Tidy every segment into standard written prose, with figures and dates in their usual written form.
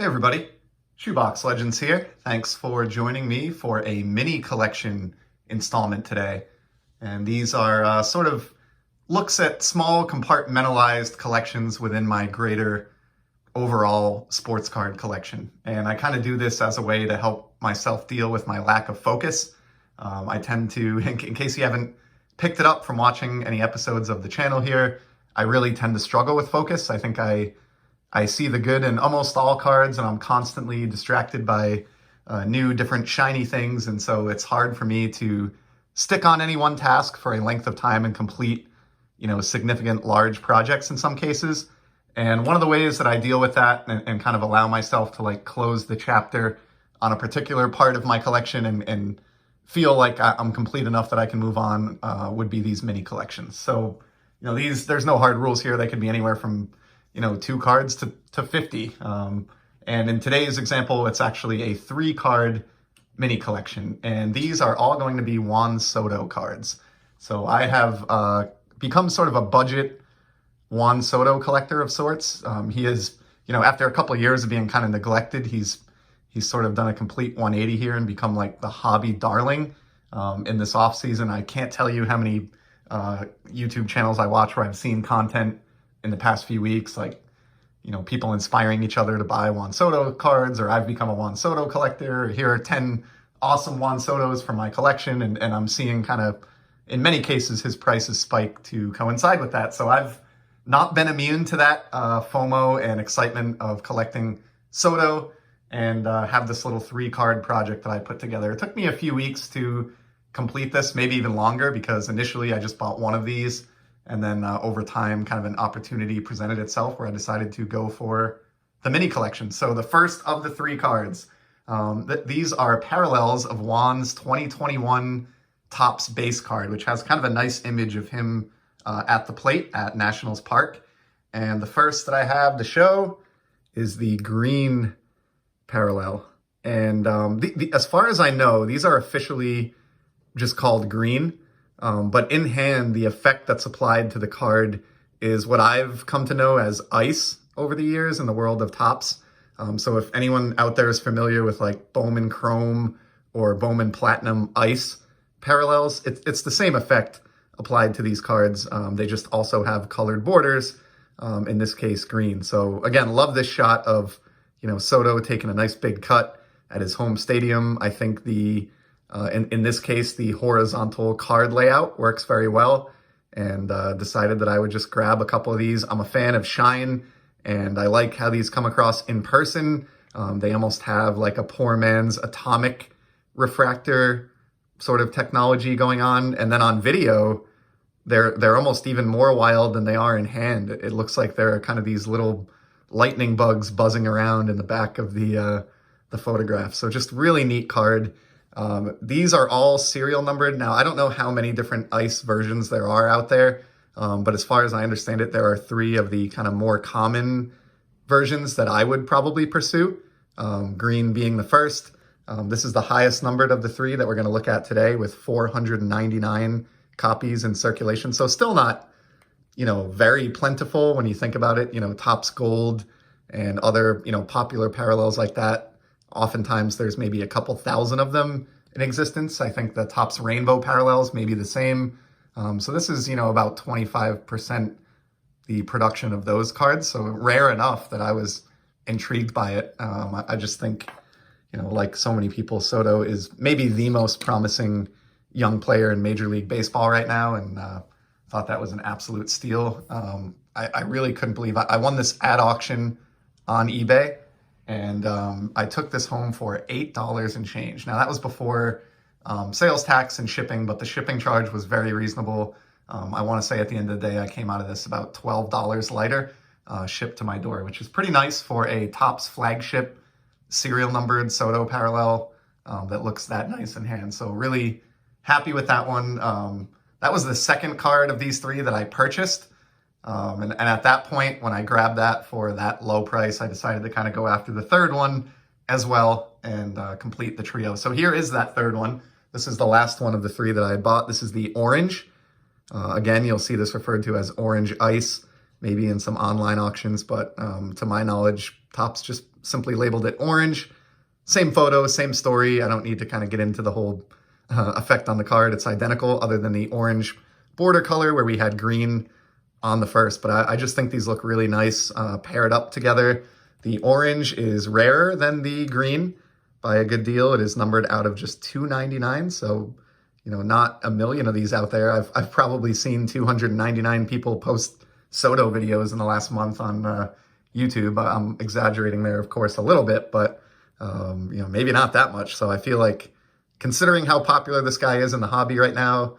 Hey everybody, Shoebox Legends here. Thanks for joining me for a mini collection installment today. And these are sort of looks at small compartmentalized collections within my greater overall sports card collection. And I kind of do this as a way to help myself deal with my lack of focus. I tend to, in case you haven't picked it up from watching any episodes of the channel here, I really tend to struggle with focus. I think I see the good in almost all cards, and I'm constantly distracted by new, different, shiny things. And so it's hard for me to stick on any one task for a length of time and complete, significant, large projects in some cases. And one of the ways that I deal with that and kind of allow myself to close the chapter on a particular part of my collection and feel like I'm complete enough that I can move on would be these mini collections. So, there's no hard rules here. They could be anywhere from 2 cards to 50. And in today's example, it's actually a 3-card mini collection. And these are all going to be Juan Soto cards. So I have become sort of a budget Juan Soto collector of sorts. He is, after a couple of years of being kind of neglected, he's sort of done a complete 180 here and become like the hobby darling in this off season. I can't tell you how many YouTube channels I watch where I've seen content in the past few weeks, people inspiring each other to buy Juan Soto cards, or I've become a Juan Soto collector, or here are 10 awesome Juan Sotos from my collection, and I'm seeing kind of, in many cases, his prices spike to coincide with that. So I've not been immune to that FOMO and excitement of collecting Soto, and have this little 3-card project that I put together. It took me a few weeks to complete this, maybe even longer, because initially I just bought one of these. And then over time, kind of an opportunity presented itself where I decided to go for the mini collection. So the first of the 3 cards, these are parallels of Juan's 2021 Topps base card, which has kind of a nice image of him at the plate at Nationals Park. And the first that I have to show is the green parallel. And as far as I know, these are officially just called green. But in hand, the effect that's applied to the card is what I've come to know as ice over the years in the world of Topps. So if anyone out there is familiar with Bowman Chrome or Bowman Platinum ice parallels, it's the same effect applied to these cards. They just also have colored borders, in this case green. So again, love this shot of Soto taking a nice big cut at his home stadium. I think in this case, the horizontal card layout works very well, and decided that I would just grab a couple of these. I'm a fan of shine, and I like how these come across in person. They almost have like a poor man's atomic refractor sort of technology going on. And then on video, they're almost even more wild than they are in hand. It looks like there are kind of these little lightning bugs buzzing around in the back of the photograph. So just really neat card. These are all serial numbered. Now, I don't know how many different ice versions there are out there, but as far as I understand it, there are 3 of the kind of more common versions that I would probably pursue, green being the first. This is the highest numbered of the 3 that we're going to look at today, with 499 copies in circulation. So still not, very plentiful when you think about it. Topps Gold and other, popular parallels like that. Oftentimes there's maybe a couple thousand of them in existence. I think the Topps Rainbow parallels may be the same. So this is, about 25% the production of those cards. So rare enough that I was intrigued by it. I just think, like so many people, Soto is maybe the most promising young player in Major League Baseball right now. And thought that was an absolute steal. I really couldn't believe I won this at auction on eBay. And I took this home for $8 and change. Now, that was before sales tax and shipping, but the shipping charge was very reasonable. I want to say at the end of the day, I came out of this about $12 lighter, shipped to my door, which is pretty nice for a Topps flagship serial numbered Soto parallel that looks that nice in hand. So really happy with that one. That was the second card of these 3 that I purchased. And at that point, when I grabbed that for that low price, I decided to kind of go after the 3rd one as well and complete the trio. So here is that 3rd one. This is the last one of the 3 that I bought. This is the orange. Again, you'll see this referred to as orange ice. maybe in some online auctions, but to my knowledge, Topps just simply labeled it orange. Same photo, same story. I don't need to kind of get into the whole effect on the card. It's identical other than the orange border color where we had green on the first, but I just think these look really nice paired up together. The orange is rarer than the green by a good deal. It is numbered out of just 299, so not a million of these out there. I've probably seen 299 people post Soto videos in the last month on YouTube. I'm exaggerating there, of course, a little bit, but maybe not that much. So I feel like, considering how popular this guy is in the hobby right now,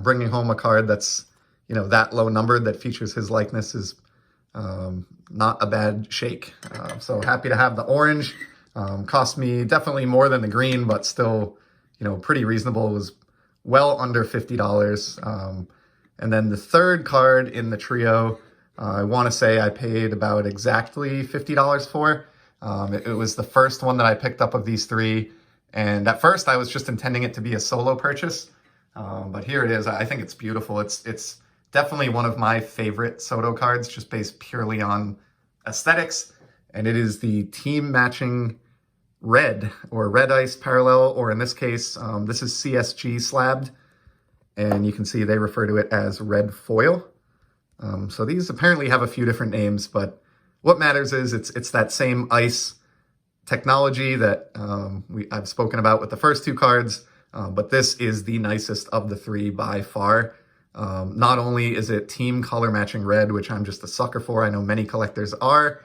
bringing home a card that's that low numbered that features his likeness is not a bad shake. So happy to have the orange. Cost me definitely more than the green, but still, pretty reasonable. It was well under $50. And then the third card in the trio, I want to say I paid about exactly $50 for. It was the first one that I picked up of these three. And at first I was just intending it to be a solo purchase. But here it is. I think it's beautiful. It's definitely one of my favorite Soto cards, just based purely on aesthetics. And it is the team matching red, or red ice parallel, or in this case, this is CSG slabbed. And you can see they refer to it as red foil. So these apparently have a few different names, but what matters is it's that same ice technology that I've spoken about with the first two cards, but this is the nicest of the three by far. Not only is it team color matching red, which I'm just a sucker for, I know many collectors are.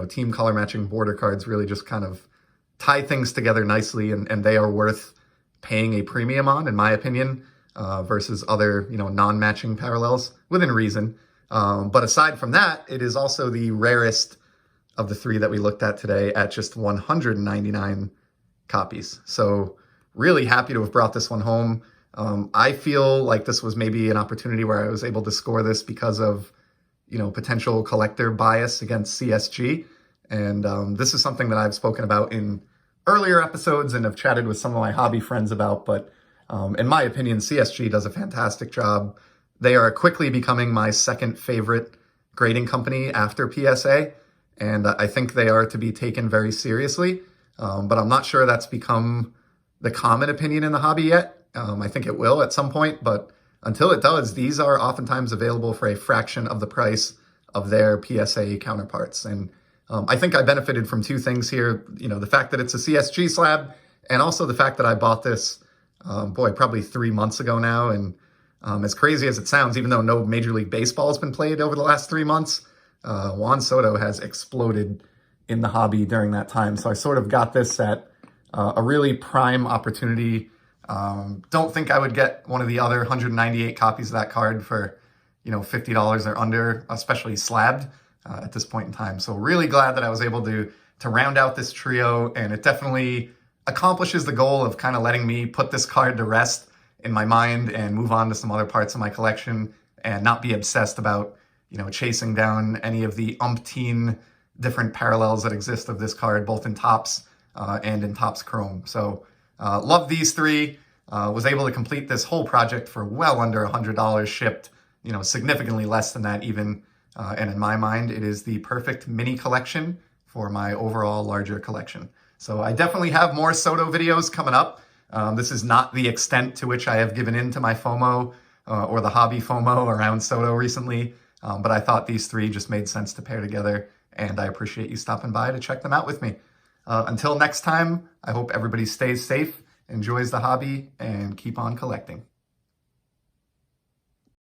Team color matching border cards really just kind of tie things together nicely, and they are worth paying a premium on, in my opinion, versus other, non-matching parallels, within reason. But aside from that, it is also the rarest of the three that we looked at today at just 199 copies. So really happy to have brought this one home. I feel like this was maybe an opportunity where I was able to score this because of, potential collector bias against CSG. And this is something that I've spoken about in earlier episodes and have chatted with some of my hobby friends about. But in my opinion, CSG does a fantastic job. They are quickly becoming my second favorite grading company after PSA. And I think they are to be taken very seriously. But I'm not sure that's become the common opinion in the hobby yet. I think it will at some point, but until it does, these are oftentimes available for a fraction of the price of their PSA counterparts. And I think I benefited from two things here. The fact that it's a CSG slab, and also the fact that I bought this, probably 3 months ago now. And as crazy as it sounds, even though no Major League Baseball has been played over the last 3 months, Juan Soto has exploded in the hobby during that time. So I sort of got this at a really prime opportunity. Don't think I would get one of the other 198 copies of that card for, $50 or under, especially slabbed at this point in time. So really glad that I was able to round out this trio, and it definitely accomplishes the goal of kind of letting me put this card to rest in my mind and move on to some other parts of my collection and not be obsessed about, chasing down any of the umpteen different parallels that exist of this card, both in Topps and in Topps Chrome. So love these three. Was able to complete this whole project for well under $100 shipped, significantly less than that even. And in my mind, it is the perfect mini collection for my overall larger collection. So I definitely have more Soto videos coming up. This is not the extent to which I have given in to my FOMO or the hobby FOMO around Soto recently. But I thought these three just made sense to pair together, and I appreciate you stopping by to check them out with me. Until next time, I hope everybody stays safe, enjoys the hobby, and keep on collecting.